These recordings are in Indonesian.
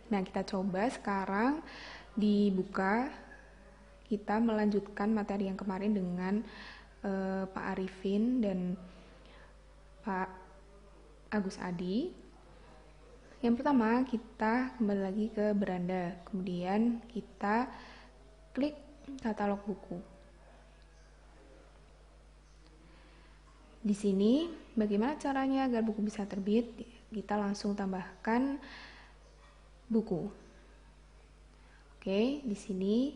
Nah, kita coba sekarang dibuka, kita melanjutkan materi yang kemarin dengan Pak Arifin dan Pak Agus Adi. Yang pertama, kita kembali lagi ke beranda, kemudian kita klik katalog buku. Di sini, bagaimana caranya agar buku bisa terbit? Kita langsung tambahkan buku. Oke, di sini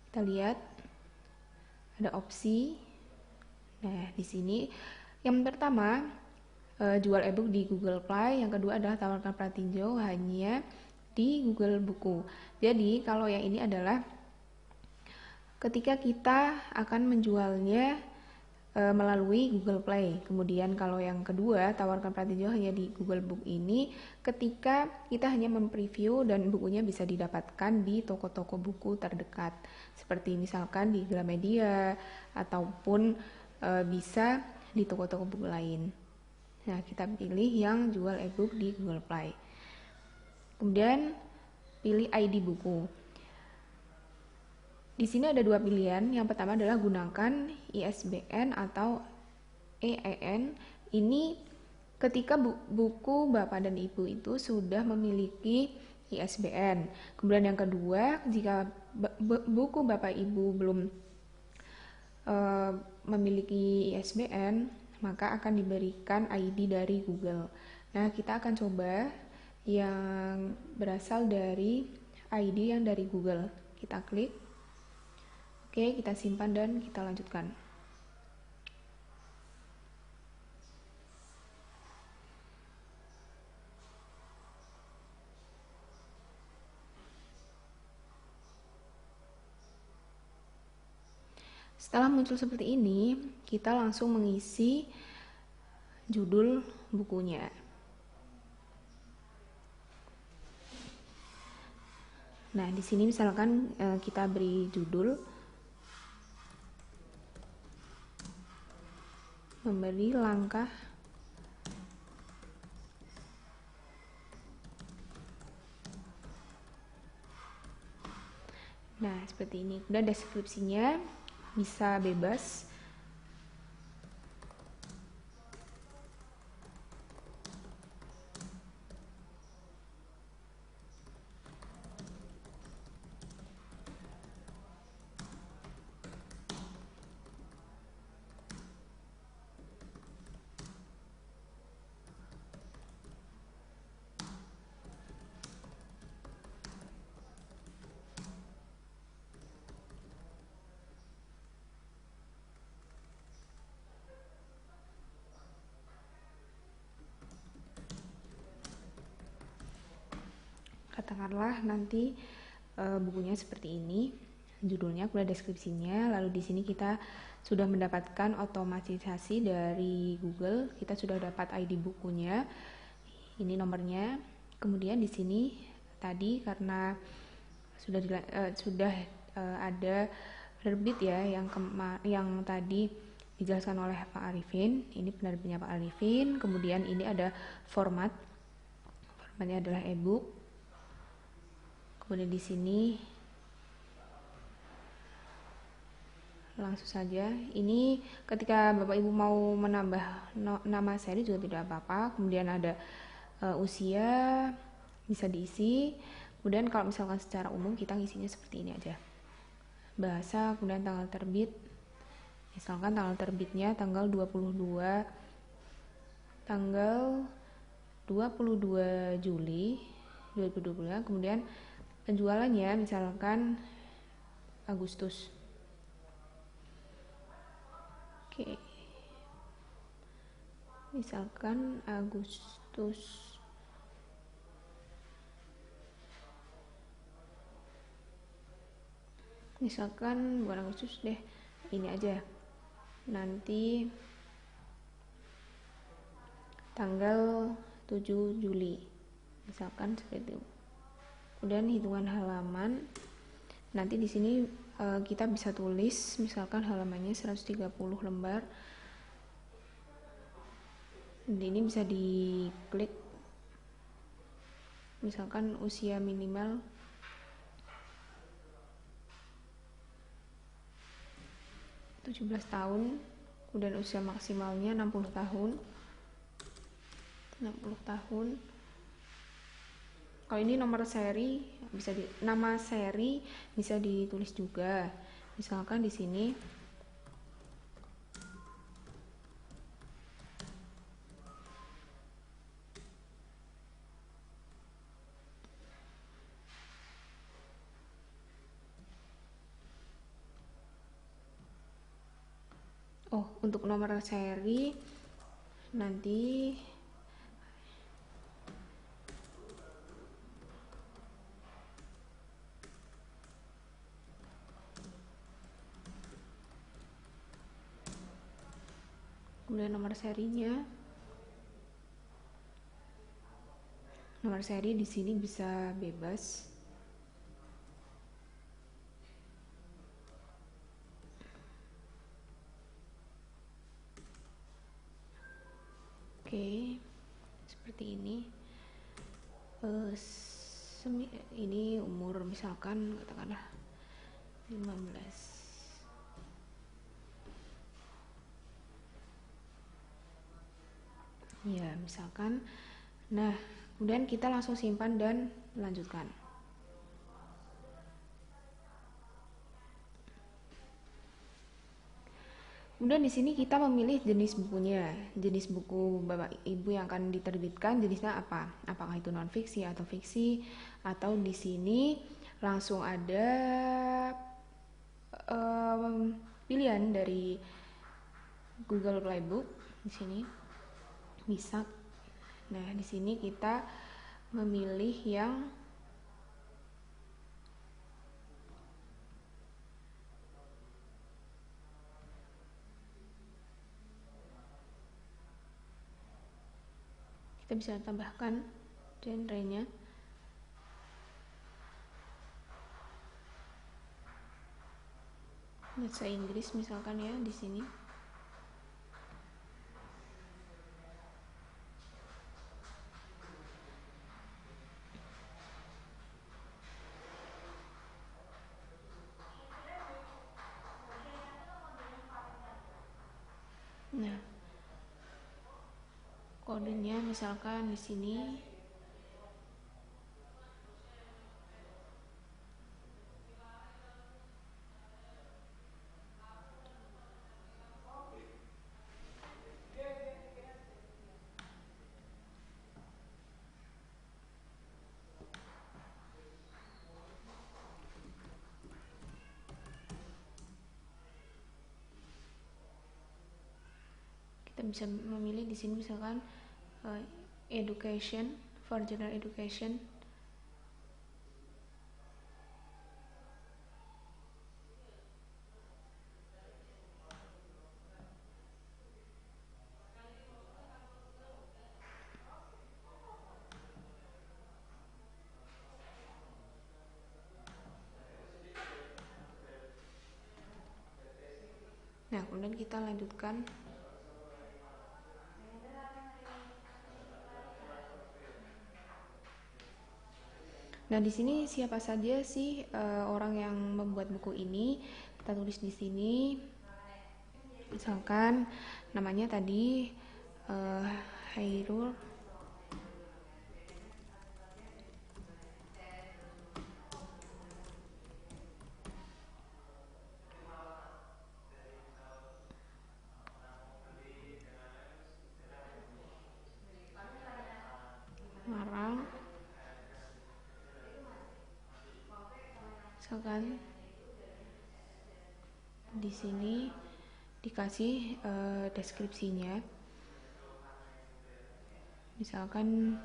kita lihat ada opsi. Nah, di sini yang pertama jual ebook di Google Play, yang kedua adalah tawarkan pratinjau hanya di Google Buku. Jadi, kalau yang ini adalah ketika kita akan menjualnya melalui Google Play. Kemudian kalau yang kedua, tawarkan pratinjau hanya di Google Book ini ketika kita hanya mempreview dan bukunya bisa didapatkan di toko-toko buku terdekat. Seperti misalkan di Gramedia ataupun bisa di toko-toko buku lain. Nah, kita pilih yang jual ebook di Google Play. Kemudian pilih ID buku. Di sini ada dua pilihan. Yang pertama adalah gunakan ISBN atau EIN. Ini ketika buku Bapak dan Ibu itu sudah memiliki ISBN. Kemudian yang kedua, jika buku Bapak Ibu belum memiliki ISBN, maka akan diberikan ID dari Google. Nah, kita akan coba yang berasal dari ID yang dari Google. Kita klik. Oke, kita simpan dan kita lanjutkan. Setelah muncul seperti ini, kita langsung mengisi judul bukunya. Nah, di sini misalkan kita beri judul memberi langkah nah seperti ini. Kemudian deskripsinya bisa bebas. Katakanlah nanti bukunya seperti ini, judulnya, kemudian deskripsinya. Lalu di sini kita sudah mendapatkan otomatisasi dari Google. Kita sudah dapat ID bukunya. Ini nomornya. Kemudian di sini tadi karena sudah ada penerbit ya yang tadi dijelaskan oleh Pak Arifin. Ini penerbitnya Pak Arifin. Kemudian ini ada formatnya adalah ebook. Kemudian di sini langsung saja. Ini ketika Bapak Ibu mau menambah nama seri juga tidak apa-apa. Kemudian ada usia bisa diisi. Kemudian kalau misalkan secara umum kita ngisinya seperti ini aja. Bahasa, kemudian tanggal terbit. Misalkan tanggal terbitnya tanggal 22 Juli 2020. Kemudian penjualannya misalkan Agustus. Oke. Misalkan Agustus. Misalkan bukan Agustus deh. Ini aja. Nanti tanggal 7 Juli. Misalkan seperti itu. Kemudian hitungan halaman. Nanti di sini kita bisa tulis misalkan halamannya 130 lembar. Ini bisa diklik misalkan usia minimal 17 tahun, kemudian usia maksimalnya 60 tahun. 60 tahun. Kalau ini nomor seri nama seri bisa ditulis juga. Misalkan di sini untuk nomor seri nanti kemudian nomor seri di sini bisa bebas. Oke, seperti ini. Ini umur misalkan katakanlah 15. Ya, misalkan. Nah, kemudian kita langsung simpan dan lanjutkan. Kemudian di sini kita memilih jenis bukunya, jenis buku Bapak Ibu yang akan diterbitkan jenisnya apa? Apakah itu non fiksi atau fiksi? Atau di sini langsung ada pilihan dari Google Playbook di sini bisa. Nah, di sini kita memilih yang kita bisa tambahkan genre-nya. Bahasa Inggris misalkan ya di sini. Nah, kodenya misalkan di sini kita bisa memilih di sini misalkan education for general education. Nah, kemudian kita lanjutkan. Nah, di sini siapa saja sih orang yang membuat buku ini? Kita tulis di sini. Misalkan namanya tadi Hairul Marang. Misalkan di sini dikasih deskripsinya. Misalkan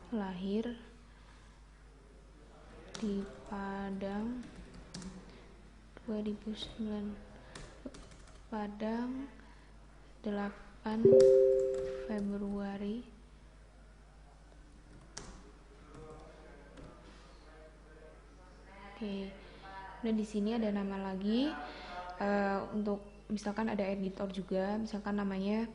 lahir di Padang 2009. Padang 8 Februari. Oke. Dan di sini ada nama lagi. Untuk misalkan ada editor juga, misalkan namanya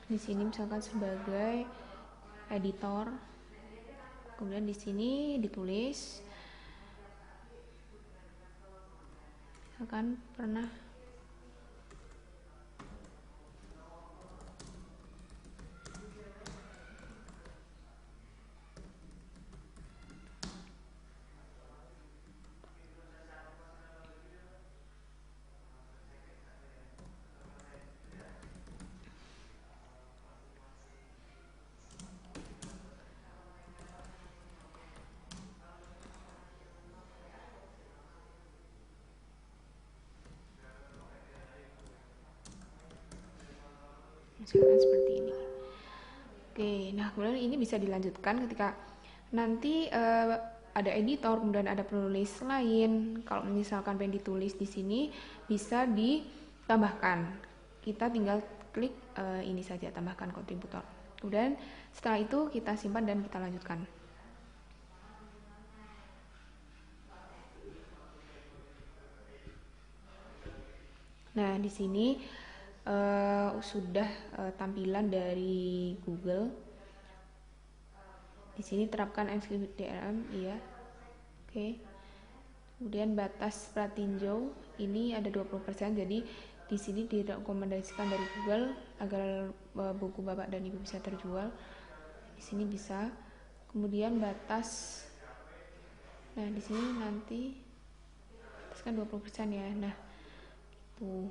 di sini misalkan sebagai editor. Kemudian di sini ditulis misalkan pernah misalkan seperti ini. Oke, nah kemudian ini bisa dilanjutkan ketika nanti ada editor, kemudian ada penulis lain. Kalau misalkan pengen ditulis di sini bisa ditambahkan. Kita tinggal klik ini saja, tambahkan kontributor. Kemudian setelah itu kita simpan dan kita lanjutkan. Nah, di sini sudah tampilan dari Google. Di sini terapkan MVC DRM, iya. Oke. Kemudian batas pratinjau ini ada 20%, jadi di sini direkomendasikan dari Google agar buku Bapak dan Ibu bisa terjual. Di sini bisa. Kemudian batas, nah di sini nanti kan 20% ya. Nah, itu.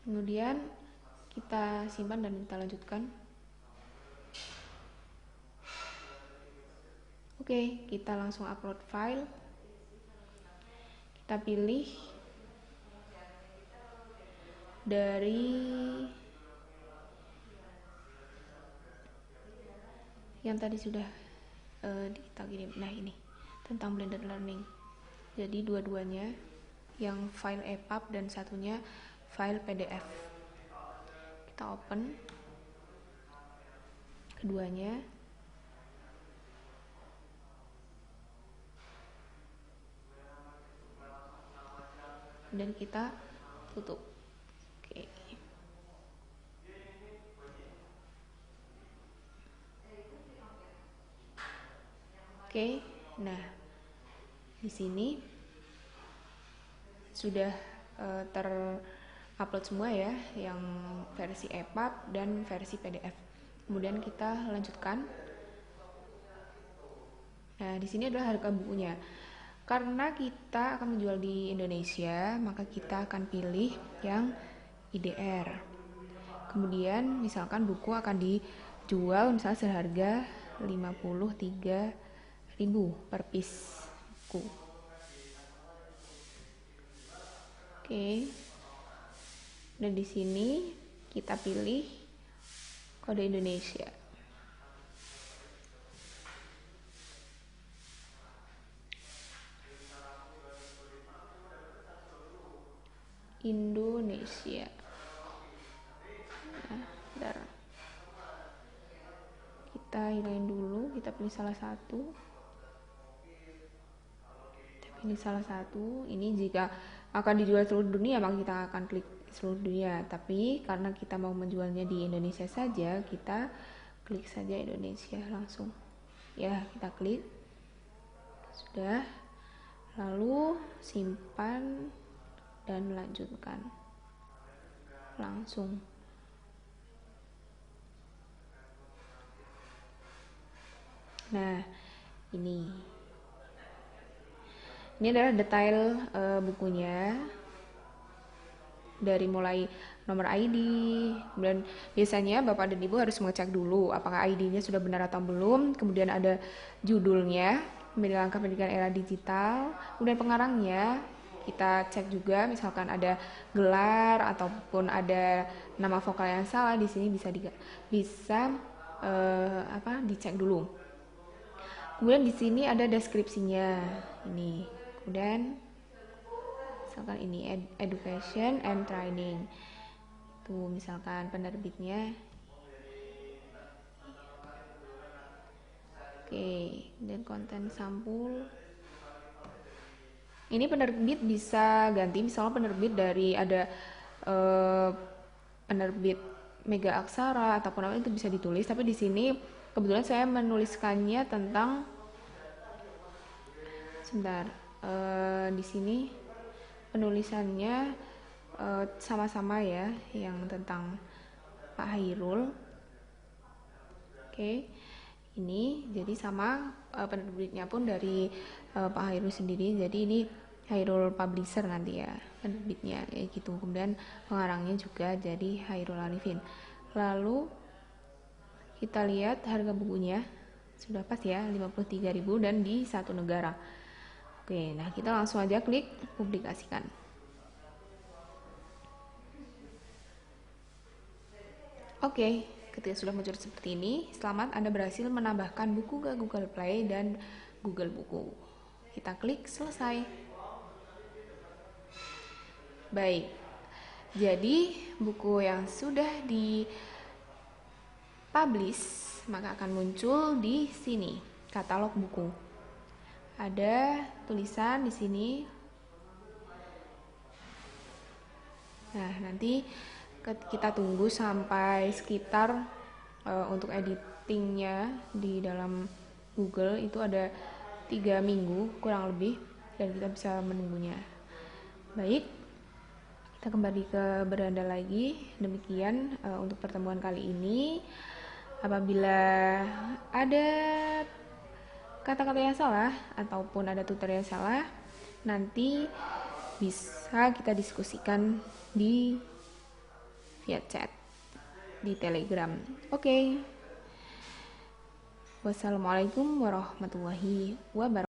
Kemudian kita simpan dan kita lanjutkan. Oke, kita langsung upload file. Kita pilih dari yang tadi sudah kita kirim. Nah, ini tentang blended learning. Jadi dua-duanya, yang file EPUB dan satunya file PDF. Kita open keduanya. Dan kita tutup. Oke. Oke. Nah, di sini sudah terupload semua ya, yang versi EPUB dan versi PDF. Kemudian kita lanjutkan. Nah, di sini adalah harga bukunya. Karena kita akan menjual di Indonesia, maka kita akan pilih yang IDR. Kemudian misalkan buku akan dijual misalnya seharga 53.000 per piece buku. Oke. Dan di sini kita pilih kode Indonesia. Indonesia. Nah, bentar. Kita hilangin dulu, kita pilih salah satu. Ini salah satu. Ini jika akan dijual seluruh dunia, maka kita akan klik seluruh dunia. Tapi karena kita mau menjualnya di Indonesia saja, kita klik saja Indonesia langsung. Ya, kita klik. Sudah. Lalu simpan dan lanjutkan. Langsung. Nah, ini adalah detail bukunya, dari mulai nomor ID. Kemudian biasanya Bapak dan Ibu harus mengecek dulu apakah ID-nya sudah benar atau belum. Kemudian ada judulnya, Memilih Langkah Pendidikan Era Digital. Kemudian pengarangnya kita cek juga, misalkan ada gelar ataupun ada nama vokal yang salah, di sini bisa dicek dulu. Kemudian di sini ada deskripsinya ini. Kemudian misalkan ini education and training. Tuh misalkan penerbitnya. Oke, dan konten sampul. Ini penerbit bisa ganti, misalnya penerbit dari ada penerbit Mega Aksara ataupun apa itu bisa ditulis, tapi di sini kebetulan saya menuliskannya tentang sebentar di sini penulisannya sama-sama ya, yang tentang Pak Hairul. Oke, ini jadi sama penerbitnya pun dari Pak Hairul sendiri, jadi ini Hairul Publisher nanti ya penerbitnya kayak gitu. Kemudian pengarangnya juga jadi Hairul Arifin. Lalu kita lihat harga bukunya sudah pas ya, 53.000 dan di satu negara. Oke, nah kita langsung aja klik publikasikan. Oke, ketika sudah muncul seperti ini, selamat, Anda berhasil menambahkan buku ke Google Play dan Google Buku. Kita klik selesai. Baik, jadi buku yang sudah di-publish maka akan muncul di sini, katalog buku. Ada tulisan di sini. Nah, nanti kita tunggu sampai sekitar untuk editingnya di dalam Google itu ada 3 minggu kurang lebih, dan kita bisa menunggunya. Baik, kita kembali ke beranda lagi. Demikian untuk pertemuan kali ini. Apabila ada kata-kata yang salah ataupun ada tutur yang salah, nanti bisa kita diskusikan di via chat di Telegram. Oke. Wassalamualaikum warahmatullahi wabarakatuh.